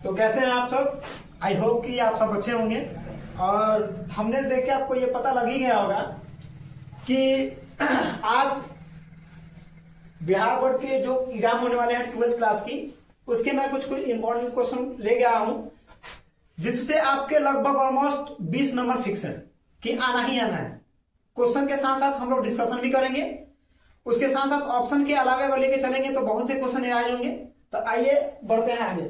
तो कैसे हैं आप सब। आई होप कि आप सब अच्छे होंगे। और हमने देख के आपको ये पता लग ही गया होगा कि आज बिहार बोर्ड के जो एग्जाम होने वाले हैं 12th क्लास की, उसके मैं कुछ इंपॉर्टेंट क्वेश्चन ले गया हूं, जिससे आपके लगभग ऑलमोस्ट 20 नंबर फिक्स है कि आना ही आना है। क्वेश्चन के साथ साथ हम लोग डिस्कशन भी करेंगे, उसके साथ साथ ऑप्शन के अलावे अगर लेके चलेंगे तो बहुत से क्वेश्चन आ जाएंगे। तो आइए बढ़ते हैं आगे।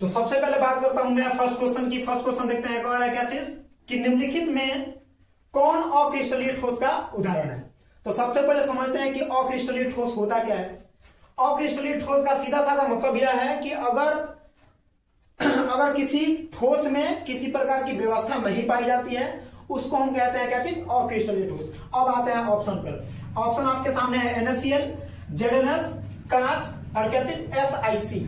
तो सबसे पहले बात करता हूं मैं फर्स्ट क्वेश्चन की। फर्स्ट क्वेश्चन देखते हैं कौन है क्या चीज कि निम्नलिखित में कौन अक्रिस्टलीय ठोस का उदाहरण है। तो सबसे पहले समझते हैं कि अक्रिस्टलीय ठोस होता क्या है। अक्रिस्टलीय ठोस का सीधा साधा मतलब यह है कि अगर किसी ठोस में किसी प्रकार की व्यवस्था नहीं पाई जाती है, उसको हम कहते हैं क्या चीज अक्रिस्टलीय ठोस। अब आते हैं ऑप्शन पर। ऑप्शन आपके सामने है NaCl, ZnS, कांच और क्या चीज SiC।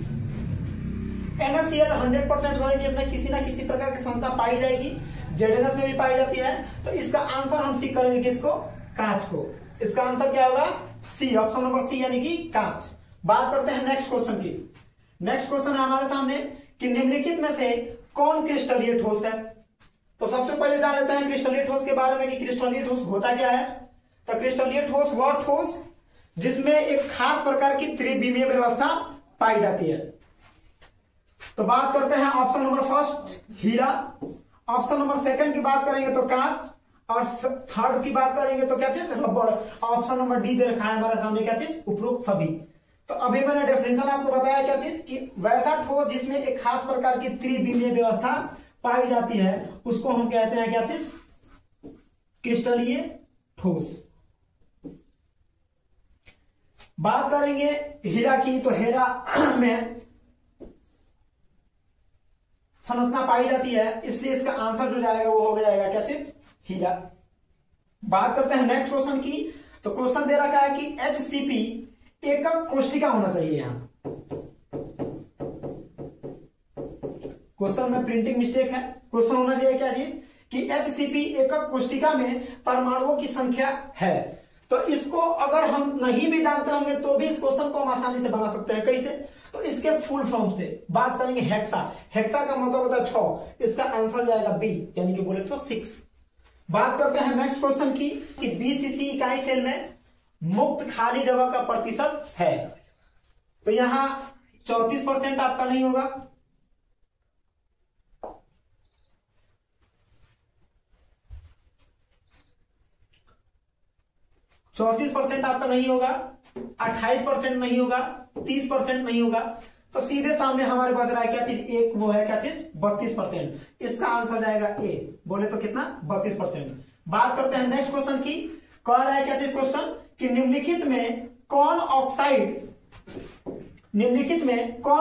NaCl 100% होने इसमें किसी ना किसी प्रकार की क्षमता पाई जाएगी, ZnS में भी पाई जाती है। तो इसका आंसर हम टिक करेंगे किसको, कांच को। इसका आंसर क्या होगा, सी, ऑप्शन नंबर सी यानी कि कांच। बात करते हैं नेक्स्ट क्वेश्चन की। नेक्स्ट क्वेश्चन है हमारे सामने कि निम्नलिखित में से कौन क्रिस्टलीय ठोस है। तो सबसे पहले जान लेते हैं क्रिस्टलीय ठोस के बारे में कि क्रिस्टलीय ठोस होता क्या है। तो क्रिस्टलीय ठोस वह ठोस जिसमें एक खास प्रकार की त्रिविमीय व्यवस्था पाई जाती है। तो बात करते हैं ऑप्शन नंबर फर्स्ट हीरा, ऑप्शन नंबर सेकंड की बात करेंगे तो कांच, और थर्ड की बात करेंगे तो क्या चीज रबर। ऑप्शन नंबर डी दे रखा है हमारे सामने क्या चीज उपरोक्त सभी। तो अभी मैंने डेफिनेशन आपको बताया क्या चीज कि वैसा ठोस जिसमें एक खास प्रकार की त्रिविमीय व्यवस्था पाई जाती है, उसको हम कहते हैं क्या चीज क्रिस्टलीय ठोस। बात करेंगे हीरा की, तो हीरा में संरचना पाई जाती है, इसलिए इसका आंसर जो जाएगा वो हो जाएगा क्या चीज हीरा। बात करते हैं नेक्स्ट क्वेश्चन की। तो क्वेश्चन दे रखा है कि HCP एकक कोष्ठिका होना चाहिए। यहां क्वेश्चन में प्रिंटिंग मिस्टेक है। क्वेश्चन होना चाहिए क्या चीज कि HCP एकक कोष्ठिका में परमाणुओं की संख्या है। तो इसको अगर हम नहीं भी जानते होंगे तो भी इस क्वेश्चन को हम आसानी से बना सकते हैं। कैसे, तो इसके फुल फॉर्म से बात करेंगे हेक्सा। हेक्सा का मतलब होता है 6, इसका आंसर जाएगा बी यानी कि बोले तो 6। बात करते हैं नेक्स्ट क्वेश्चन की कि BCC इकाई सेल में मुक्त खाली जगह का प्रतिशत है। तो यहां 34% आपका नहीं होगा, 34% आपका नहीं होगा, 28% नहीं होगा, 30% नहीं होगा। तो सीधे सामने हमारे पास रहा है क्या चीज, एक वो है क्या चीज 32%। इसका आंसर जाएगा ए, बोले तो कितना 32%। बात करते हैं नेक्स्ट क्वेश्चन की। कह रहा है क्या चीज क्वेश्चन कि निम्नलिखित में कौन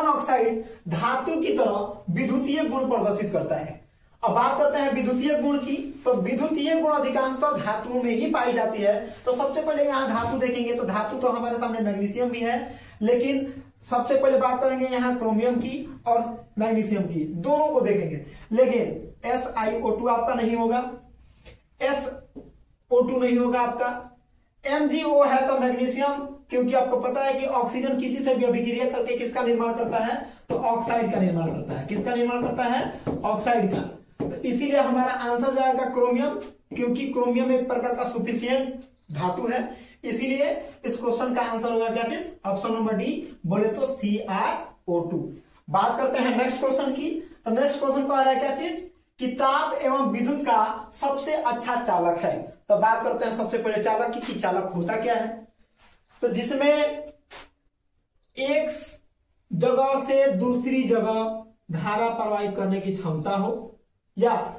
ऑक्साइड धातु की तरह विद्युतीय गुण प्रदर्शित करता है। अब बात करते हैं विद्युतीय गुण की। तो विद्युतीय गुण अधिकांशतः धातुओं में ही पाई जाती है। तो सबसे पहले यहां धातु देखेंगे तो धातु तो हमारे सामने मैग्नीशियम भी है, लेकिन सबसे पहले बात करेंगे यहां क्रोमियम की और मैग्नीशियम की, दोनों को देखेंगे। लेकिन SiO2 आपका नहीं होगा, SO2 नहीं होगा आपका, MgO है तो मैग्नीशियम, क्योंकि आपको पता है कि ऑक्सीजन किसी से भी अभिक्रिया करके किसका निर्माण करता है, तो ऑक्साइड का निर्माण करता है। किसका निर्माण करता है, ऑक्साइड का। तो इसीलिए हमारा आंसर जाएगा क्रोमियम, क्योंकि क्रोमियम एक प्रकार का सुफिशिएंट धातु है। इसीलिए इस क्वेश्चन का आंसर होगा क्या चीज, ऑप्शन नंबर डी, बोले तो CrO2। बात करते हैं नेक्स्ट क्वेश्चन की। तो नेक्स्ट क्वेश्चन को आ रहा है क्या चीज कि ताप एवं विद्युत का सबसे अच्छा चालक है। तो बात करते हैं सबसे पहले चालक की कि चालक होता क्या है। तो जिसमें एक जगह से दूसरी जगह धारा प्रवाहित करने की क्षमता हो या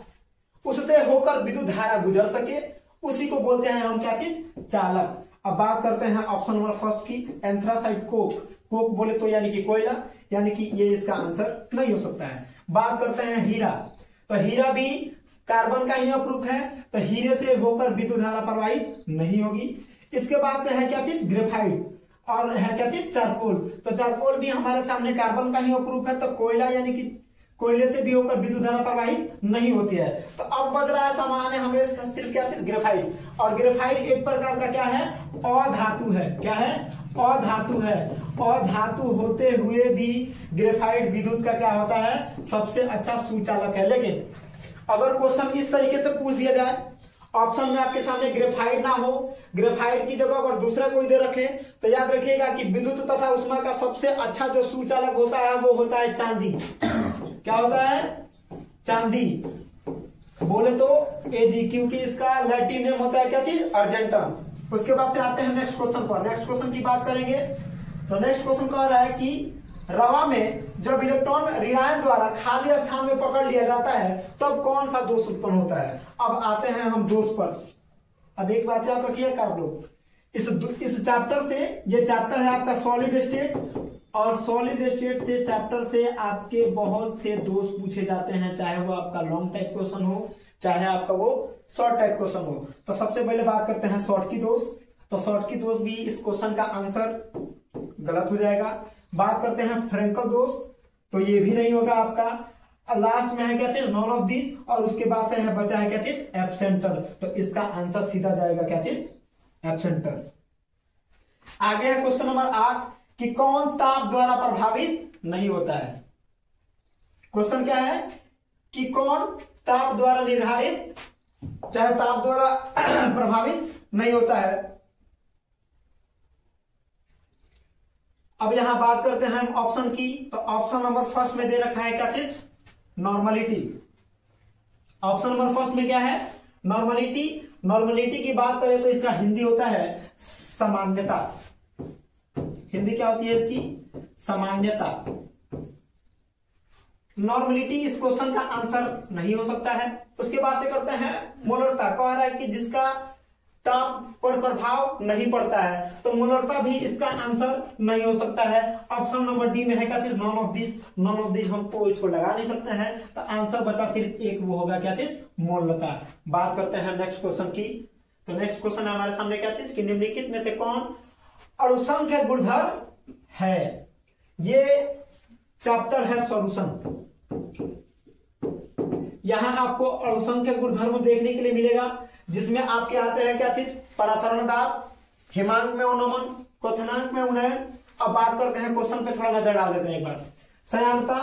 उससे होकर विद्युत धारा गुजर सके, उसी को बोलते हैं हम क्या चीज, चालक। अब बात करते हैं ऑप्शन नंबर फर्स्ट की, एंथ्रासाइट कोक। कोक बोले तो यानी कि कोयला, यानी कि ये इसका आंसर नहीं हो सकता है। बात करते हैं हीरा। तो हीरा भी कार्बन का ही अपरूप है, तो हीरे से होकर विद्युत धारा प्रवाहित नहीं होगी। इसके बाद से है क्या चीज, ग्रेफाइट। और है क्या चीज, चारकोल। तो चारकोल भी हमारे सामने कार्बन का ही प्रूफ है, तो कोयला यानी कि कोयले से भी होकर विद्युत धारा प्रवाहित नहीं होती है। तो अब बच रहा है सामान्य हमें सिर्फ क्या चीज, ग्रेफाइट। और ग्रेफाइट एक प्रकार का क्या है, अधातु है। क्या है, अधातु है। अधातु होते हुए भी ग्रेफाइट विद्युत का क्या होता है, सबसे अच्छा सुचालक है। लेकिन अगर क्वेश्चन इस तरीके से पूछ दिया जाए, ऑप्शन में आपके सामने ग्रेफाइट ना हो, ग्रेफाइट की जगह अगर दूसरा कोई दे रखे, तो याद रखिएगा कि विद्युत तथा उष्मा का सबसे अच्छा जो सुचालक होता है वो होता है चांदी। क्या होता है, चांदी। बोले तो एजी, क्योंकि इसका लैटिन नेम होता है क्या चीज, अर्जेंटम। उसके बाद से आते हैं नेक्स्ट क्वेश्चन पर। नेक्स्ट क्वेश्चन की बात करेंगे तो नेक्स्ट क्वेश्चन कह रहा है कि रवा में जब इलेक्ट्रॉन ऋणायन द्वारा खाली स्थान में पकड़ लिया जाता है तब कौन सा दोष उत्पन्न होता है। अब आते हैं हम दोष पर। अब एक बात याद रखिएगा आप लोग, इस चैप्टर से, ये चैप्टर है आपका सॉलिड स्टेट, और सॉलिड स्टेट से चैप्टर से आपके बहुत से दोष पूछे जाते हैं, चाहे वो आपका लॉन्ग टाइप क्वेश्चन हो, चाहे आपका वो शॉर्ट टाइप क्वेश्चन हो। तो सबसे पहले बात करते हैं शॉर्ट की दोष। तो शॉर्ट की दोष भी इस क्वेश्चन का आंसर गलत हो जाएगा। बात करते हैं फ्रेंकल दोष, तो ये भी नहीं होगा आपका। लास्ट में है क्या चीज, नॉन ऑफ दीज, और उसके बाद से है बचा है क्या चीज, एब्सेंटर। तो इसका आंसर सीधा जाएगा क्या चीज, एब्सेंटर। आगे है क्वेश्चन नंबर 8 कि कौन ताप द्वारा प्रभावित नहीं होता है। क्वेश्चन क्या है कि कौन ताप द्वारा निर्धारित, चाहे ताप द्वारा प्रभावित नहीं होता है। अब यहां बात करते हैं हम ऑप्शन की। तो ऑप्शन नंबर फर्स्ट में दे रखा है क्या चीज, नॉर्मलिटी। ऑप्शन नंबर फर्स्ट में क्या है, नॉर्मलिटी। नॉर्मलिटी की बात करें तो इसका हिंदी होता है सामान्यता। हिंदी क्या होती है इसकी, सामान्यता। नॉर्मलिटी इस क्वेश्चन का आंसर नहीं हो सकता है। उसके बाद से करते हैं मोलरता। कह रहा है कि जिसका ताप पर प्रभाव नहीं पड़ता है, तो मोलरता भी इसका आंसर नहीं हो सकता है। ऑप्शन नंबर डी में है क्या चीज, none of this. None of this हमको इसको लगा नहीं सकते हैं, तो आंसर बचा सिर्फ एक, वो होगा क्या चीज, मोलरता। बात करते हैं नेक्स्ट क्वेश्चन की। तो नेक्स्ट क्वेश्चन है हमारे सामने क्या चीज कि निम्नलिखित में से कौन अणुसंख्य गुणधर्म है। ये चैप्टर है सॉल्यूशन। यहां आपको अणुसंख्य गुणधर्म देखने के लिए मिलेगा, जिसमें आपके आते हैं क्या चीज, परासरण दाब, हिमांक में अवनमन, क्वथनांक में उन्नयन। अब बात करते हैं क्वेश्चन पे, थोड़ा नजर डाल देते हैं एक बार। सयांता,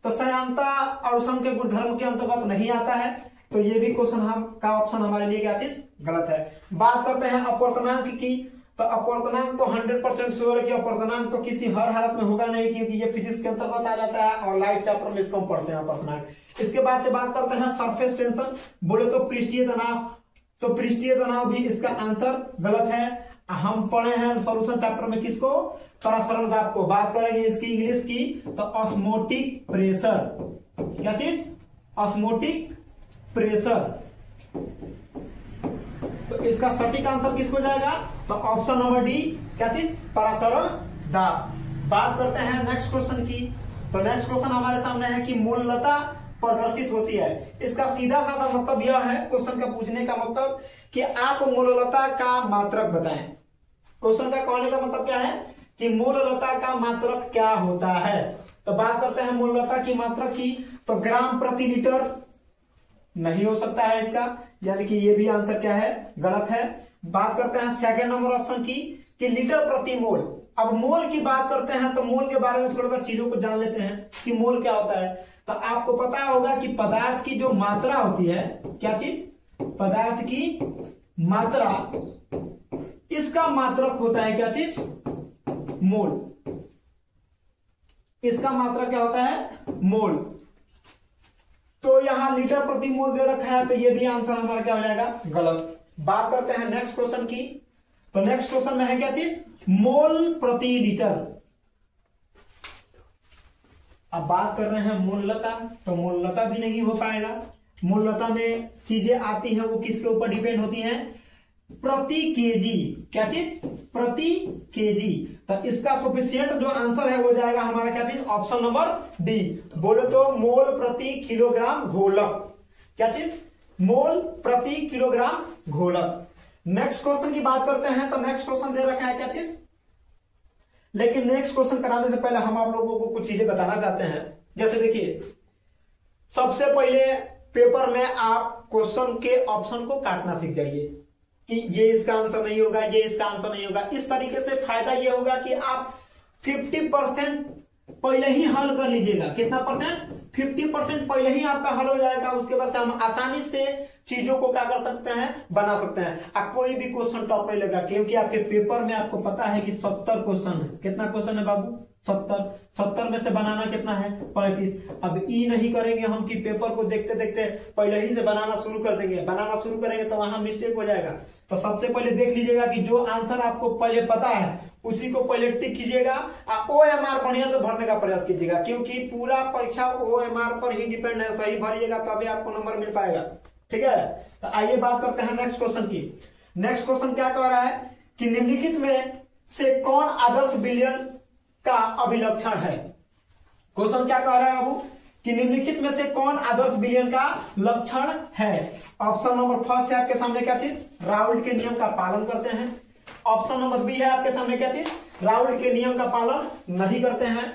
तो सयांता अणुसंख्य गुणधर्म के अंतर्गत नहीं आता है, तो ये भी क्वेश्चन का ऑप्शन हमारे लिए क्या चीज, गलत है। बात करते हैं अपवर्तनांक की। तो अपवर्तनांक तो 100% श्योर है कि अपवर्तनांक तो किसी हर हालत में होगा नहीं, क्योंकि ये फिजिक्स के अंतर्गत आ जाता है और लाइट चैप्टर में इसको हम पढ़ते हैं अपवर्तनांक। इसके बाद से बात करते हैं सरफेस टेंशन। बोले तो पृष्ठीय तनाव, तो पृष्ठीय तनाव भी इसका आंसर गलत है। हम पढ़े हैं सॉल्यूशन चैप्टर में किसको, परासरण दाब को। बात करेंगे इसकी इंग्लिश की, तो ऑस्मोटिक प्रेशर। क्या चीज, ऑस्मोटिक प्रेशर। तो इसका सटीक आंसर किसको जाएगा, तो ऑप्शन नंबर डी, क्या चीज, परासरण दाब। बात करते हैं नेक्स्ट क्वेश्चन की। तो नेक्स्ट क्वेश्चन हमारे सामने है कि मोललता प्रदर्शित होती है। इसका सीधा साधा मतलब यह है, क्वेश्चन का पूछने का मतलब कि आप मोललता का मात्रक बताएं। क्वेश्चन का कहने का मतलब क्या है कि मोललता का मात्रक क्या होता है। तो बात करते हैं मोललता की मात्रक की। तो ग्राम प्रति लीटर नहीं हो सकता है इसका, यानी कि ये भी आंसर क्या है, गलत है। बात करते हैं सेकंड नंबर ऑप्शन की कि लीटर प्रति मोल। अब मोल की बात करते हैं तो मोल के बारे में थोड़ा सा चीजों को जान लेते हैं कि मोल क्या होता है। तो आपको पता होगा कि पदार्थ की जो मात्रा होती है, क्या चीज, पदार्थ की मात्रा, इसका मात्रक होता है क्या चीज, मोल। इसका मात्रक क्या होता है, मोल। तो यहां लीटर प्रति मोल दे रखा है, तो ये भी आंसर हमारा क्या हो जाएगा, गलत। बात करते हैं नेक्स्ट क्वेश्चन की। तो नेक्स्ट क्वेश्चन में है क्या चीज, मोल प्रति लीटर। अब बात कर रहे हैं मोललता, तो मोललता भी नहीं हो पाएगा। मोललता में चीजें आती हैं वो किसके ऊपर डिपेंड होती हैं, प्रति केजी। क्या चीज, प्रति केजी। तो इसका सफिशिएंट जो आंसर है वो जाएगा हमारा क्या चीज, ऑप्शन नंबर डी। बोले तो मोल प्रति किलोग्राम घोलक। क्या चीज, मोल प्रति किलोग्राम घोलक। नेक्स्ट क्वेश्चन की बात करते हैं। तो नेक्स्ट क्वेश्चन दे रखा है क्या चीज, लेकिन नेक्स्ट क्वेश्चन कराने से पहले हम आप लोगों को कुछ चीजें बताना चाहते हैं। जैसे देखिए, सबसे पहले पेपर में आप क्वेश्चन के ऑप्शन को काटना सीख जाइए कि ये इसका आंसर नहीं होगा, ये इसका आंसर नहीं होगा। इस तरीके से फायदा ये होगा कि आप 50% पहले ही हल कर लीजिएगा। कितना परसेंट? 50% पहले ही आपका हल हो जाएगा। उसके बाद से हम आसानी से चीजों को क्या कर सकते हैं, बना सकते हैं। अब कोई भी क्वेश्चन टॉप नहीं लगा, क्योंकि आपके पेपर में आपको पता है कि 70 क्वेश्चन है। कितना क्वेश्चन है बाबू? 70 में से बनाना कितना है? 35। अब ई नहीं करेंगे हम कि पेपर को देखते देखते पहले ही से बनाना शुरू कर देंगे। बनाना शुरू करेंगे तो वहां मिस्टेक हो जाएगा। तो सबसे पहले देख लीजिएगा कि जो आंसर आपको पहले पता है उसी को पहले टिक कीजिएगा और OMR बढ़िया से भरने का प्रयास कीजिएगा, क्योंकि पूरा परीक्षा OMR पर ही डिपेंड है। सही भरिएगा तभी आपको नंबर मिल पाएगा। ठीक है, तो आइए बात करते हैं नेक्स्ट क्वेश्चन की। नेक्स्ट क्वेश्चन क्या कह रहा है कि निम्नलिखित में से कौन आदर्श बिलियन का अभिलक्षण है? क्वेश्चन क्या कह रहा है बाबू कि निम्नलिखित में से कौन आदर्श बिलियन का लक्षण है? ऑप्शन नंबर फर्स्ट है आपके सामने क्या चीज? राउल्ट के नियम का पालन करते हैं। ऑप्शन नंबर बी है आपके सामने क्या चीज? राउल्ट के नियम का पालन नहीं करते हैं।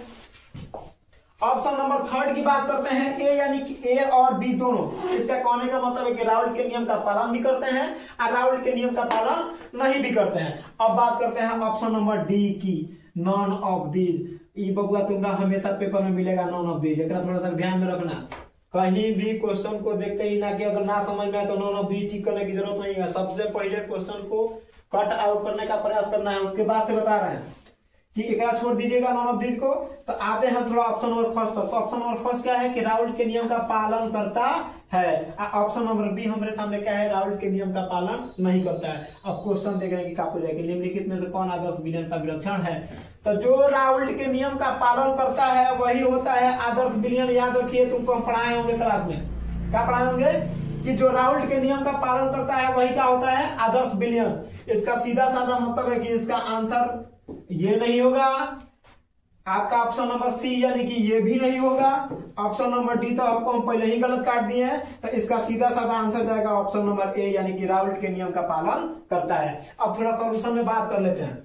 ऑप्शन नंबर थर्ड की बात करते हैं, ए यानी कि ए और बी दोनों। इसका कहने का मतलब है कि राउल्ट के नियम का पालन भी करते हैं और राउल्ट के नियम का पालन नहीं भी करते हैं। अब बात करते हैं ऑप्शन नंबर डी की, नॉन ऑफ दीज। ई बबुआ तुम्हारा हमेशा पेपर में मिलेगा नॉन ऑफ दीज। एक थोड़ा सा ध्यान में रखना, कहीं भी क्वेश्चन को देखते ही ना कि अगर ना समझ में आए तो नॉन ऑफ दीज टिक करने की जरूरत नहीं है। सबसे पहले क्वेश्चन को कट आउट करने का प्रयास करना है। उसके बाद से बता रहे हैं कि एक छोड़ दीजिएगा नॉन ऑफ दीज को। तो आते हैं थोड़ा ऑप्शन नंबर फर्स्ट पर। तो ऑप्शन नंबर फर्स्ट क्या है कि राउल्ट के नियम का पालन करता है। ऑप्शन नंबर बी हमारे सामने क्या है? राउल्ट के नियम का पालन नहीं करता है। अब क्वेश्चन देख रहे हैं कि क्या हो जाएगा, निम्नलिखित में से कौन आदर्श बिलियन का विलक्षण है? तो जो राउल्ट के नियम का पालन करता है वही होता है आदर्श बिलियन। याद रखिए, तुमको हम पढ़ाए होंगे क्लास में। क्या पढ़ाए होंगे कि जो राउल्ट के नियम का पालन करता है वही क्या होता है? आदर्श बिलियन। इसका सीधा साधा मतलब है कि इसका आंसर ये नहीं होगा। आपका ऑप्शन नंबर सी यानी कि ये भी नहीं होगा। ऑप्शन नंबर डी तो आपको हम पहले ही गलत काट दिए हैं। तो इसका सीधा साधा आंसर जाएगा ऑप्शन नंबर ए यानी कि राउल्ट के नियम का पालन करता है। अब थोड़ा सॉल्यूशन में बात कर लेते हैं।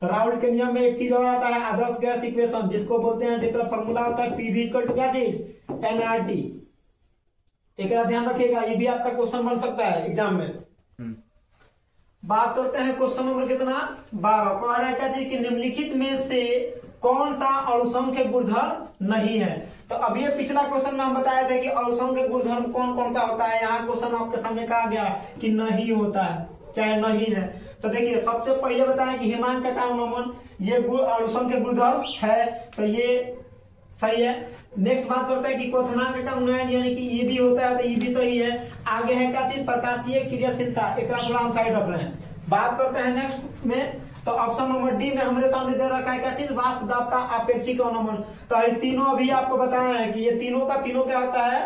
तो राउल्ट के नियम में एक चीज और आता है, आदर्श गैस इक्वेशन, जिसको बोलते हैं, जिसका फॉर्मूला होता है पीवी इक्वल टू क्या चीज? एनआरटी। एक ध्यान रखिएगा, ये भी आपका क्वेश्चन बन सकता है एग्जाम में। बात करते हैं क्वेश्चन नंबर कितना? 12। कह रहा है क्या चीज कि निम्नलिखित में से कौन सा अणुसंख्य गुणधर्म नहीं है? तो अब ये पिछला क्वेश्चन में हम बताए थे कि अणुसंख्य गुणधर्म कौन कौन सा होता है। यहाँ क्वेश्चन आपके सामने कहा गया कि नहीं होता है, चाहे नहीं है। तो देखिए, सबसे पहले बताएं कि हिमांक का नमन ये अणुसंख्य गुणधर्म है, तो ये सही है। नेक्स्ट बात करते हैं कि क्वथनांक का उन्नयन यानी कि ये भी होता है, तो ये भी सही है। आगे है क्या चीज? प्रकाशीय क्रियाशीलता। एक थोड़ा हम साइड रख रहे हैं। बात करते हैं नेक्स्ट में, तो ऑप्शन नंबर डी में हमारे सामने दे रखा है क्या चीज? वाष्प दाब का आपेक्षिक अवनमन। तो ये तीनों अभी आपको बताया है कि ये तीनों का तीनों क्या होता है?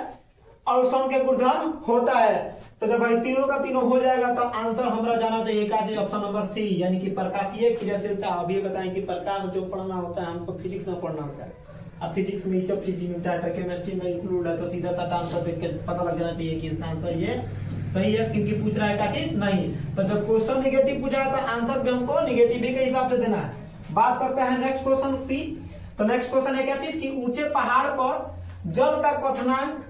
अणुसंख्य गुणधर्म होता है। तो जब भाई तीनों का तीनों हो जाएगा तो आंसर हमारा जाना चाहिए क्या चीज? ऑप्शन नंबर सी यानी कि प्रकाशीय क्रियाशीलता। अभी बताएं कि प्रकाश जो पढ़ना होता है हमको फिजिक्स में पढ़ना होता है। अब फिजिक्स में ये सब चीज मिलता है, तो केमिस्ट्री में इंक्लूड है। तो सीधा साधा आंसर देख के पता लग जाना चाहिए कि इसका आंसर ये सही है, क्योंकि पूछ रहा है क्या चीज? नहीं। तो जब क्वेश्चन निगेटिव पूछा है तो आंसर भी हमको निगेटिव ही के हिसाब से देना है। बात करते हैं नेक्स्ट क्वेश्चन की। तो नेक्स्ट क्वेश्चन है क्या चीज कि ऊंचे पहाड़ पर जल का क्वथनांक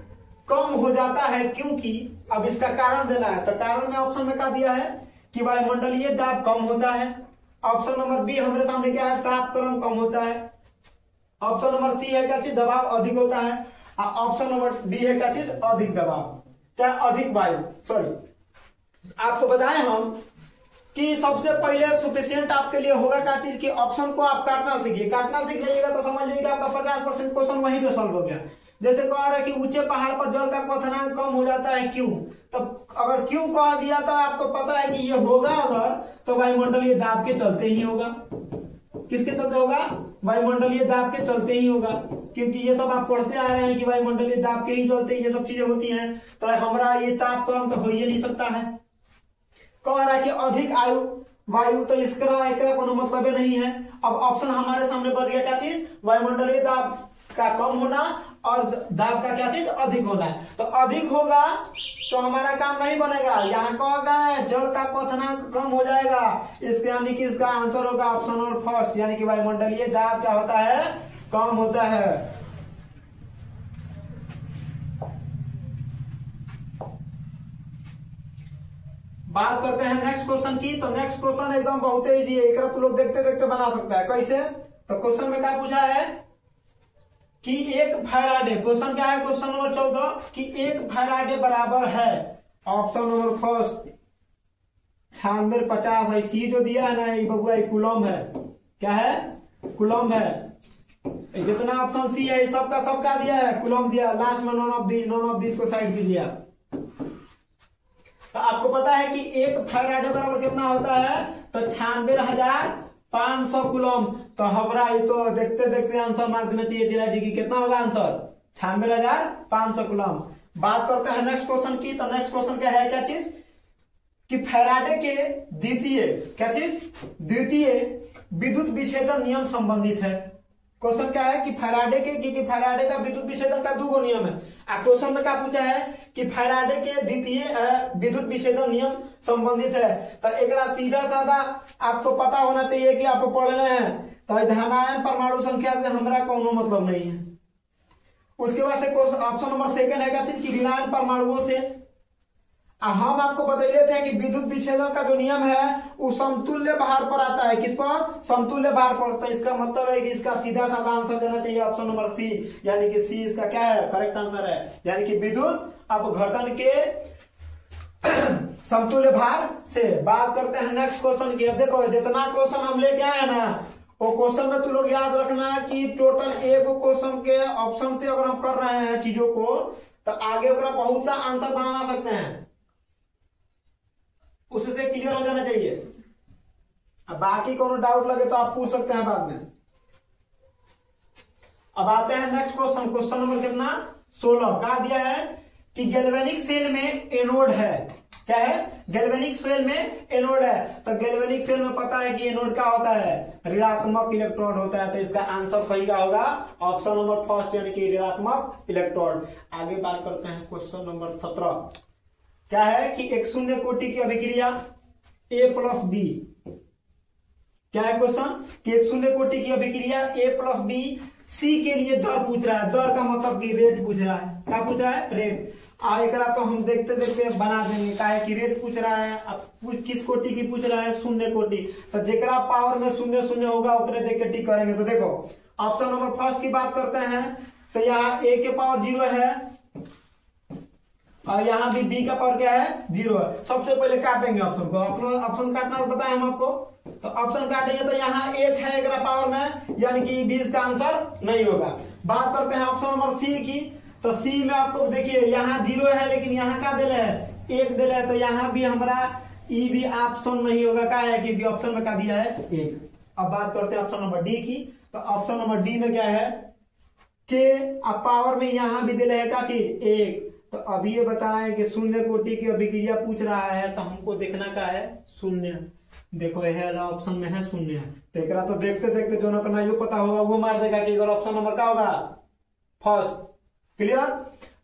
कम हो जाता है क्योंकि? अब इसका कारण देना है। तो कारण में ऑप्शन में क्या दिया है कि वायुमंडलीय दाब कम होता है। ऑप्शन नंबर बी हमारे सामने क्या है? तापक्रम कम होता है। ऑप्शन नंबर सी है क्या चीज? दबाव अधिक होता है। ऑप्शन नंबर डी है क्या चीज? अधिक दबाव, चाहे अधिक वायु। सॉरी, आपको बताएं हम कि सबसे पहले सुफिशियंट आपके लिए होगा क्या चीज कि ऑप्शन को आप काटना सीखिए। काटना सीख जाइएगा तो समझ लीजिएगा आपका 50% क्वेश्चन वहीं पे सॉल्व हो गया। जैसे कह रहा है कि ऊंचे पहाड़ पर जल का क्वथनांक कम हो जाता है क्यों? तब अगर क्यों कह दिया तो आपको पता है कि ये होगा अगर तो वायुमंडलीय दाब के चलते ही होगा। किसके चलते होगा? वायुमंडलीय दाब के चलते ही होगा, क्योंकि ये सब आप पढ़ते आ रहे हैं कि वायुमंडलीय दाब के ही चलते ये सब चीजें होती हैं। तो हमारा ये तापक्रम तो हो ही नहीं सकता है। कह रहा है कि अधिक आयु वायु, तो इसका कोनो मतलब नहीं है। अब ऑप्शन हमारे सामने बच गया क्या चीज? वायुमंडलीय दाब। का कम होना और दाब का क्या चीज अधिक होना है। तो अधिक होगा तो हमारा काम नहीं बनेगा, यहाँ का होगा जल का क्वथनांक कम हो जाएगा, इसके यानी कि इसका आंसर होगा ऑप्शन नंबर फर्स्ट, यानी कि वायुमंडलीय दाब क्या होता है, कम होता है। बात करते हैं नेक्स्ट क्वेश्चन की। तो नेक्स्ट क्वेश्चन एकदम बहुत इजी है, एक तू लोग देखते देखते बना सकता है। कैसे? तो क्वेश्चन में क्या पूछा है कि एक फैराडे, क्वेश्चन क्या है क्वेश्चन नंबर 14 कि एक फैराडे बराबर है ऑप्शन नंबर फर्स्ट 9650 है। सी जो दिया है ना ये बबुआ कूलम है, क्या है, कूलम है। जितना ऑप्शन सी है सबका सबका दिया है, कूलम दिया, लास्ट में नॉन ऑफ दीज को साइड कीजिए। तो आपको पता है कि एक फैराडे बराबर कितना होता है, तो 96,500 कूलम। तो हमारा ये तो देखते देखते आंसर मार देना चाहिए जिला जी की, कितना होगा आंसर 96,500 कूलम। बात करते हैं नेक्स्ट क्वेश्चन की। तो नेक्स्ट क्वेश्चन क्या है, क्या चीज कि फैराडे के द्वितीय, क्या चीज, द्वितीय विद्युत विच्छेदन नियम संबंधित है। क्वेश्चन क्या है कि फैराडे के, क्योंकि फैराडे का विद्युत विच्छेदन का 2 नियम है। क्वेश्चन में क्या पूछा है कि फैराडे के द्वितीय विद्युत विच्छेदन नियम संबंधित है। तो एक सीधा साधा आपको पता होना चाहिए कि आप पढ़ रहे हैं। तो धनायन परमाणु संख्या से हमारा कोनो मतलब नहीं है। उसके बाद से ऑप्शन नंबर सेकंड है क्या चीज की ऋणायन परमाणुओं से। हम आपको बतैले थे कि विद्युत विच्छेदन का जो नियम है वो समतुल्य भार पर आता है, किस पर, समतुल्य भार पर। तो इसका मतलब है कि इसका सीधा साधा आंसर देना चाहिए ऑप्शन नंबर सी, यानी कि सी इसका क्या है, करेक्ट आंसर है। यानी कि विद्युत अपघटन के समतुल्य भार से। बात करते हैं नेक्स्ट क्वेश्चन की। अब देखो जितना क्वेश्चन हम लेके आए ना वो क्वेश्चन में तुम लोग याद रखना कि टोटल एक क्वेश्चन के ऑप्शन से अगर हम कर रहे हैं चीजों को तो आगे बहुत सा आंसर बना सकते हैं, उससे क्लियर हो जाना चाहिए। अब बाकी कोनो डाउट लगे तो आप पूछ सकते हैं बाद में। अब आते हैं नेक्स्ट क्वेश्चन, क्वेश्चन नंबर कितना 16। क्या दिया है कि गैल्वेनिक सेल में एनोड है, क्या है, गैल्वेनिक सेल में एनोड है। तो गैल्वेनिक सेल में पता है कि एनोड क्या होता है, ऋणात्मक इलेक्ट्रोड होता है। तो इसका आंसर सही का होगा ऑप्शन नंबर फर्स्ट, यानी कि ऋणात्मक इलेक्ट्रोड। आगे बात करते हैं क्वेश्चन नंबर 17। क्या है कि एक शून्य कोटि की अभिक्रिया A+B, क्या है क्वेश्चन कि एक शून्य कोटि की अभिक्रिया A+B C के लिए दर पूछ रहा है। दर का मतलब कि रेट पूछ रहा है, क्या पूछ रहा है, रेट। एकरा तो हम देखते देखते बना देंगे। क्या है कि रेट पूछ रहा है, अब किस कोटि की पूछ रहा है, शून्य कोटि। तो जेकरा पावर में शून्य शून्य होगा उतने देख के टिक करेंगे। तो देखो ऑप्शन नंबर फर्स्ट की बात करते हैं तो यहाँ A के पावर 0 है और यहाँ भी B का पावर क्या है, 0 है। सबसे पहले काटेंगे ऑप्शन को, ऑप्शन काटना बताए हम आपको। तो ऑप्शन काटेंगे तो यहाँ 1 है एक पावर में, यानी कि 20 का आंसर नहीं होगा। बात करते हैं ऑप्शन नंबर सी की। तो सी में आपको देखिए यहाँ 0 है लेकिन यहाँ क्या दिले है, 1 दिले है। तो यहाँ भी हमारा ई भी ऑप्शन नहीं होगा। क्या है कि ऑप्शन में क्या दिया है, 1। अब बात करते हैं ऑप्शन नंबर डी की। तो ऑप्शन नंबर डी में क्या है कि अब पावर में यहाँ भी दिले है क्या चीज, 1। तो अभी ये बताएं कि शून्य कोटि की अभिक्रिया पूछ रहा है तो हमको देखना क्या है, शून्य। देखो यह ऑप्शन में है शून्य। तो एक तो देखते देखते जो ना करना यो पता होगा वो मार देगा कि अगर ऑप्शन नंबर क्या होगा, फर्स्ट। क्लियर।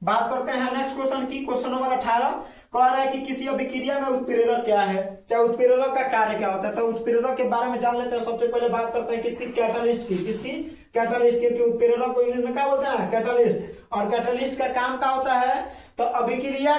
बात करते हैं नेक्स्ट क्वेश्चन की। क्वेश्चन नंबर 18 कह रहा है कि किसी अभिक्रिया में उत्प्रेरक क्या है, चाहे उत्प्रेरक का कार्य क्या होता है। तो उत्प्रेरक के बारे में जान लेते हैं। सबसे पहले बात करते हैं किसकी, कैटालिस्ट की। किसकी, कैटालिस्ट की। उत्प्रेरक को इंग्लिश में क्या बोलते हैं, कैटालिस्ट। और कैटालिस्ट का काम क्या होता है, तो अभिक्रिया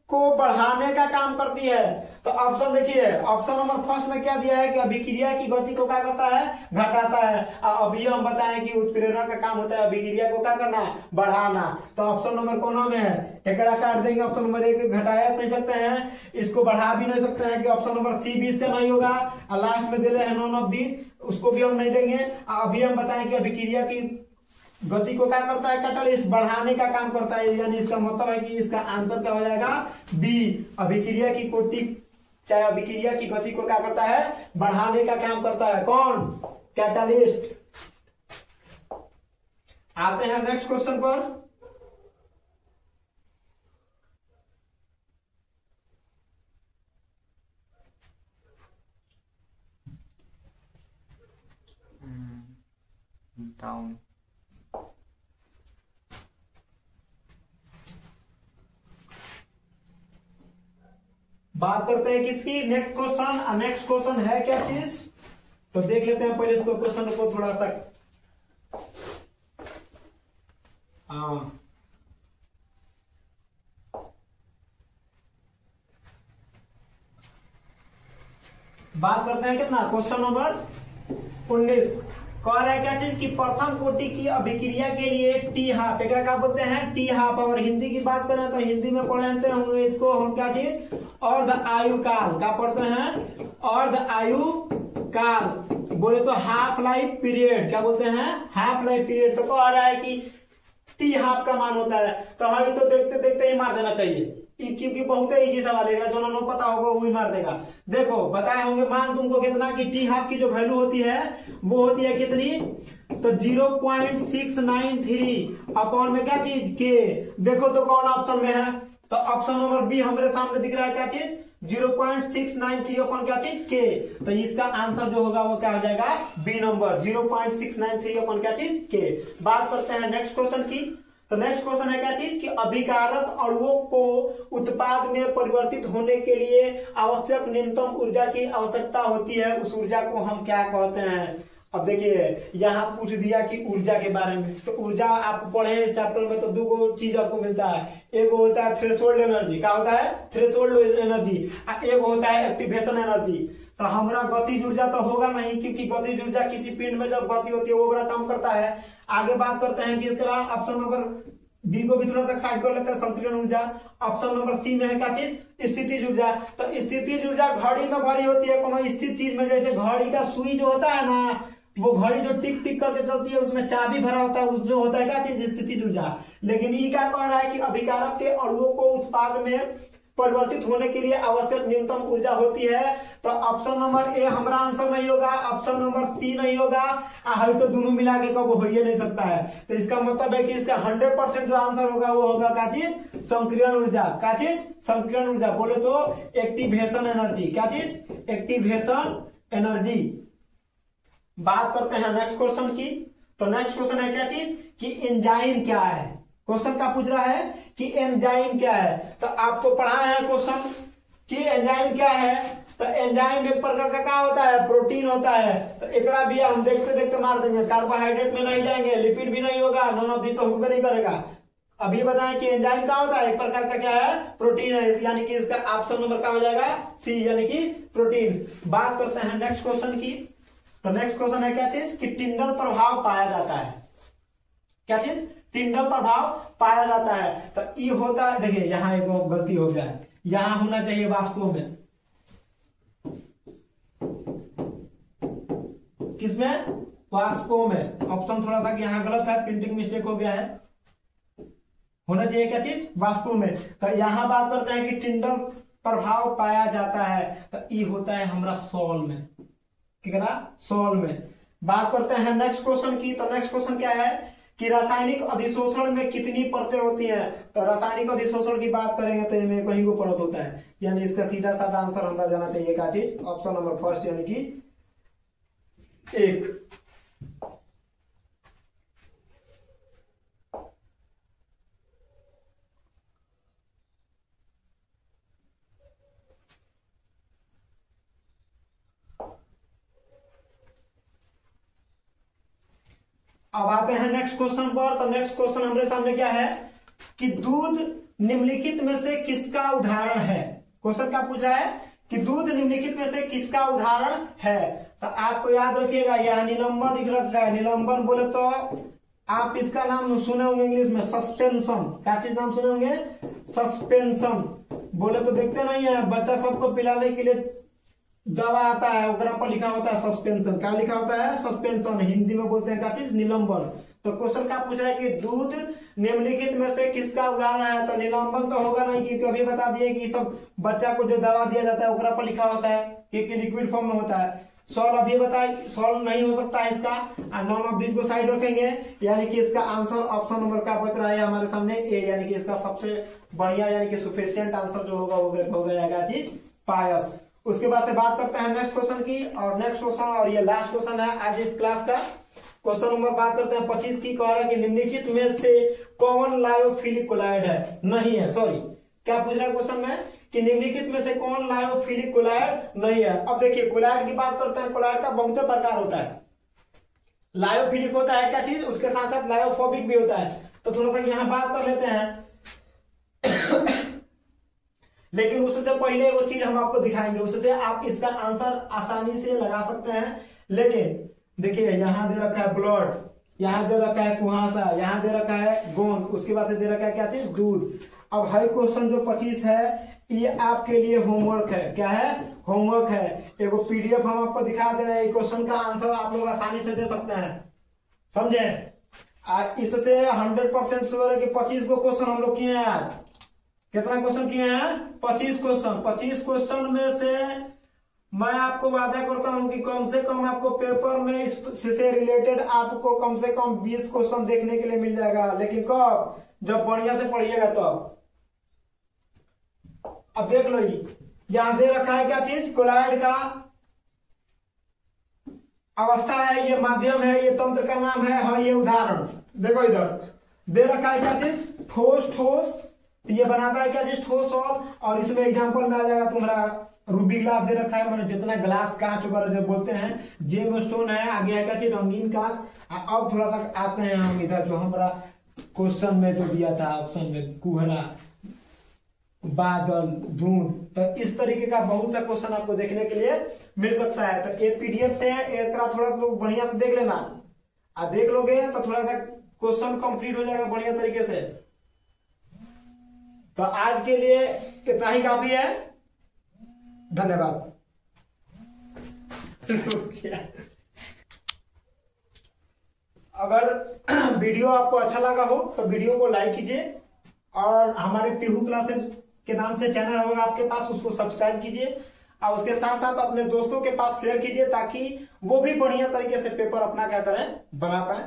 को बढ़ाने का काम करती है। तो ऑप्शन देखिए, ऑप्शन नंबर फर्स्ट में क्या दिया है कि अभिक्रिया की गति को क्या करता है, घटाता है। अभी हम बताएं कि उत्प्रेरक का काम होता है अभिक्रिया को क्या करना, बढ़ाना। तो ऑप्शन नंबर कौन में है, एक काट देंगे। ऑप्शन नंबर 1 घटाया नहीं सकते हैं, इसको बढ़ा भी नहीं सकते हैं कि ऑप्शन नंबर सी भी इसका नहीं होगा। और लास्ट में दे रहे हैं नॉन ऑफ दीज, उसको भी हम नहीं देंगे। अभी हम बताएं कि अभिक्रिया की गति को क्या करता है, कैटालिस्ट, बढ़ाने का काम करता है। यानी इसका मतलब है कि इसका आंसर क्या हो जाएगा, बी। अभिक्रिया की कोटि चाहे अभिक्रिया की गति को क्या करता है, बढ़ाने का काम करता है। कौन, कैटालिस्ट। आते हैं नेक्स्ट क्वेश्चन पर। डाउन बात करते हैं किसकी, नेक्स्ट क्वेश्चन। नेक्स्ट क्वेश्चन है क्या चीज, तो देख लेते हैं पहले इसको, क्वेश्चन को थोड़ा सा। हाँ, बात करते हैं कितना, क्वेश्चन नंबर 19। कह रहा है क्या चीज कि प्रथम कोटि की अभिक्रिया के लिए टी हाफ, एक क्या बोलते हैं, टी हाफ। अगर हिंदी की बात करें तो हिंदी में पढ़ते होंगे इसको हम क्या चीज, अर्ध आयु काल। क्या पढ़ते हैं, अर्ध आयु काल। बोले तो हाफ लाइफ पीरियड, क्या बोलते हैं, हाफ लाइफ पीरियड। तो कह रहा है कि टी हाफ का मान होता है, तो हमें तो देखते देखते ही मार देना चाहिए, क्योंकि बहुत ही इजी सवाल है, जो ना पता होगा वो भी मार देगा। देखो बताए होंगे मान तुमको कितना कि टी हाफ की जो वैल्यू होती है वो होती है कितनी, तो 0.693 अपॉन में क्या चीज के। देखो तो कौन ऑप्शन में है, तो ऑप्शन नंबर बी हमारे सामने दिख रहा है, क्या चीज 0.693 अपॉन क्या चीज के। तो इसका आंसर जो होगा वो क्या हो जाएगा, बी नंबर 0.693 अपॉन क्या चीज के। बात करते हैं नेक्स्ट क्वेश्चन की। तो नेक्स्ट क्वेश्चन है क्या चीज कि अभिकारक अणुओं को उत्पाद में परिवर्तित होने के लिए आवश्यक न्यूनतम ऊर्जा की आवश्यकता होती है, उस ऊर्जा को हम क्या कहते हैं। अब देखिए यहाँ पूछ दिया कि ऊर्जा के बारे में, तो ऊर्जा आप पढ़े इस चैप्टर में तो दो चीज आपको मिलता है, एक होता है थ्रेशोल्ड एनर्जी। क्या होता है, थ्रेशोल्ड एनर्जी। एक होता है एक्टिवेशन एनर्जी। तो हमारा गतिज ऊर्जा तो होगा नहीं, क्योंकि गतिज ऊर्जा किसी पिंड में जब गति होती है वो बड़ा काम करता है। आगे बात करते हैं कि इसका ऑप्शन नंबर बी को भी थोड़ा सा साइड कर लेते हैं, संकीर्ण ऊर्जा। ऑप्शन नंबर सी में है क्या चीज, स्थितिज ऊर्जा। तो स्थितिज ऊर्जा घड़ी में भरी होती है, कोनो स्थित चीज में, जैसे घड़ी का सुई जो होता है ना, वो घड़ी जो टिक टिक करके चलती है उसमें चाबी भरा होता है, उसमें होता है क्या चीज, स्थितिज ऊर्जा। लेकिन ये क्या कह रहा है कि अभिकारक के अणुओं को उत्पाद में परिवर्तित होने के लिए आवश्यक न्यूनतम ऊर्जा होती है। तो ऑप्शन नंबर ए हमारा आंसर नहीं होगा, ऑप्शन नंबर सी नहीं होगा, तो दोनों मिला के कब हो ही नहीं सकता है। तो इसका मतलब है कि इसका 100% जो आंसर होगा वो होगा क्या चीज, संकीर्ण ऊर्जा। क्या चीज, संकीर्ण ऊर्जा। बोले तो एक्टिवेशन एनर्जी। क्या चीज, एक्टिवेशन एनर्जी। बात करते हैं नेक्स्ट क्वेश्चन की। तो नेक्स्ट क्वेश्चन है क्या चीज कि एंजाइम क्या है। क्वेश्चन क्या पूछ रहा है कि एंजाइम क्या है। तो आपको पढ़ाया है क्वेश्चन कि एंजाइम क्या है। तो एंजाइम एक प्रकार का क्या होता है, प्रोटीन होता है। तो एकरा भी हम देखते देखते मार देंगे, कार्बोहाइड्रेट में नहीं जाएंगे, लिपिड भी नहीं होगा, नॉन ऑफ दिस तो होगा नहीं करेगा। अभी बताएं कि एंजाइम क्या होता है, एक प्रकार का क्या है, प्रोटीन है, यानी कि इसका ऑप्शन नंबर क्या हो जाएगा, सी, यानी कि प्रोटीन। बात करते हैं नेक्स्ट क्वेश्चन की। तो नेक्स्ट क्वेश्चन है क्या चीज कि टिंडल प्रभाव पाया जाता है। क्या चीज, टिंडल प्रभाव पाया जाता है। तो ये होता है, देखिए यहाँ एक गलती हो गया है, यहां होना चाहिए वाष्पों में, किसमें, वाष्पों में। ऑप्शन थोड़ा सा यहाँ गलत है, प्रिंटिंग मिस्टेक हो गया है, होना चाहिए क्या चीज, वाष्पों में। तो यहां बात करते हैं कि टिंडल प्रभाव पाया जाता है, तो ये होता है हमारा सॉल में, क्या, सॉल में। बात करते हैं नेक्स्ट क्वेश्चन की। तो नेक्स्ट क्वेश्चन क्या है कि रासायनिक अधिशोषण में कितनी परतें होती हैं। तो रासायनिक अधिशोषण की बात करेंगे तो इनमें कहीं को परत होता है, यानी इसका सीधा साधा आंसर हमारा जाना चाहिए क्या चीज, ऑप्शन नंबर फर्स्ट, यानी कि 1। अब आते हैं नेक्स्ट क्वेश्चन पर। तो नेक्स्ट क्वेश्चन हमारे सामने क्या है कि दूध निम्नलिखित में से किसका उदाहरण है। क्वेश्चन क्या पूछ रहा है कि दूध निम्नलिखित में से किसका उदाहरण है। तो आपको याद रखिएगा, यह निलंबन लिख रखा है। निलंबन बोले तो आप इसका नाम सुने होंगे इंग्लिश में, सस्पेंशन। क्या चीज नाम सुने होंगे, सस्पेंशन। बोले तो देखते नहीं है, बच्चा सबको पिलाने के लिए दवा आता है, ऊपर पर लिखा होता है सस्पेंशन। क्या लिखा होता है, सस्पेंशन। हिंदी में बोलते हैं क्या चीज, निलंबन। तो क्वेश्चन क्या पूछ रहा है कि दूध निम्नलिखित में से किसका उदाहरण है। तो निलंबन तो होगा नहीं, क्योंकि अभी बता दिए कि सब बच्चा को जो दवा दिया जाता है ऊपर पर लिखा होता है कि लिक्विड फॉर्म में होता है। सॉल्व अभी बताए, सॉल्व नहीं हो सकता है इसका, नॉन ऑफ दिस को साइड रखेंगे, यानी कि इसका आंसर ऑप्शन नंबर क्या बच रहा है हमारे सामने, ए, यानी कि इसका सबसे बढ़िया यानी कि सफिशिएंट आंसर जो होगा हो जाएगा चीज पायस। उसके बाद से बात करते हैं नेक्स्ट क्वेश्चन की। और नेक्स्ट क्वेश्चन और ये लास्ट क्वेश्चन है आज इस क्लास का। क्वेश्चन नंबर बात करते हैं 25 की। कह रहा है कि निम्नलिखित में से कौन लायोफिलिक कोलाइड है, नहीं है, सॉरी। क्या पूछ रहा है क्वेश्चन में कि निम्नलिखित में से कौन लायोफिलिक कोलाइड नहीं है। अब देखिए कोलाइड की बात करते हैं, कोलाइड का बहुत प्रकार होता है। लायोफिलिक होता है क्या चीज, उसके साथ साथ लायोफोबिक भी होता है। तो थोड़ा सा यहाँ बात कर लेते हैं लेकिन उससे पहले वो चीज हम आपको दिखाएंगे, उससे आप इसका आंसर आसानी से लगा सकते हैं। लेकिन देखिए यहाँ दे रखा है ब्लड, यहाँ दे रखा है कुहासा, यहाँ दे रखा है गोंद, उसके बाद से दे रखा है क्या चीज, दूध। अब हाई क्वेश्चन जो 25 है ये आपके लिए होमवर्क है। क्या है, होमवर्क है। एगो पीडीएफ हम आपको दिखा दे रहे हैं, क्वेश्चन का आंसर आप लोग आसानी से दे सकते हैं, समझे। इससे 100% श्योर है कि 25 को क्वेश्चन हम लोग किए हैं। आज कितना क्वेश्चन किए हैं, 25 क्वेश्चन। 25 क्वेश्चन में से मैं आपको वादा करता हूं कि कम से कम आपको पेपर में इससे रिलेटेड आपको कम से कम 20 क्वेश्चन देखने के लिए मिल जाएगा। लेकिन कब, जब बढ़िया से पढ़िएगा तब। अब देख लो, यहां दे रखा है क्या चीज, कोलाइड का अवस्था है, ये माध्यम है, ये तंत्र का नाम है। हाँ, ये उदाहरण देखो, इधर दे रखा है क्या चीज, ठोस। ठोस ये बनाता है क्या चीज, ठोस। और इसमें एग्जांपल में आ जाएगा तुम्हारा रूबी ग्लास दे रखा है, मैंने जितना ग्लास कांच वगैरह जो बोलते हैं। जेम स्टोन है, आगे है क्या चीज, रंगीन कांच। अब थोड़ा सा आते हैं हम इधर, जो हमारा क्वेश्चन में जो दिया था ऑप्शन में, कुहरा, बादल, धुंध। तो इस तरीके का बहुत सा क्वेश्चन आपको देखने के लिए मिल सकता है। तो एक पीडीएफ से एक थोड़ा लोग बढ़िया से देख लेना, देख लोगे तो थोड़ा सा क्वेश्चन कंप्लीट हो जाएगा बढ़िया तरीके से। तो आज के लिए इतना ही काफी है, धन्यवाद। अगर वीडियो आपको अच्छा लगा हो तो वीडियो को लाइक कीजिए, और हमारे पीहू क्लासेस के नाम से चैनल होगा आपके पास, उसको सब्सक्राइब कीजिए, और उसके साथ साथ अपने दोस्तों के पास शेयर कीजिए, ताकि वो भी बढ़िया तरीके से पेपर अपना क्या करें, बना पाए।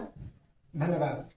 धन्यवाद।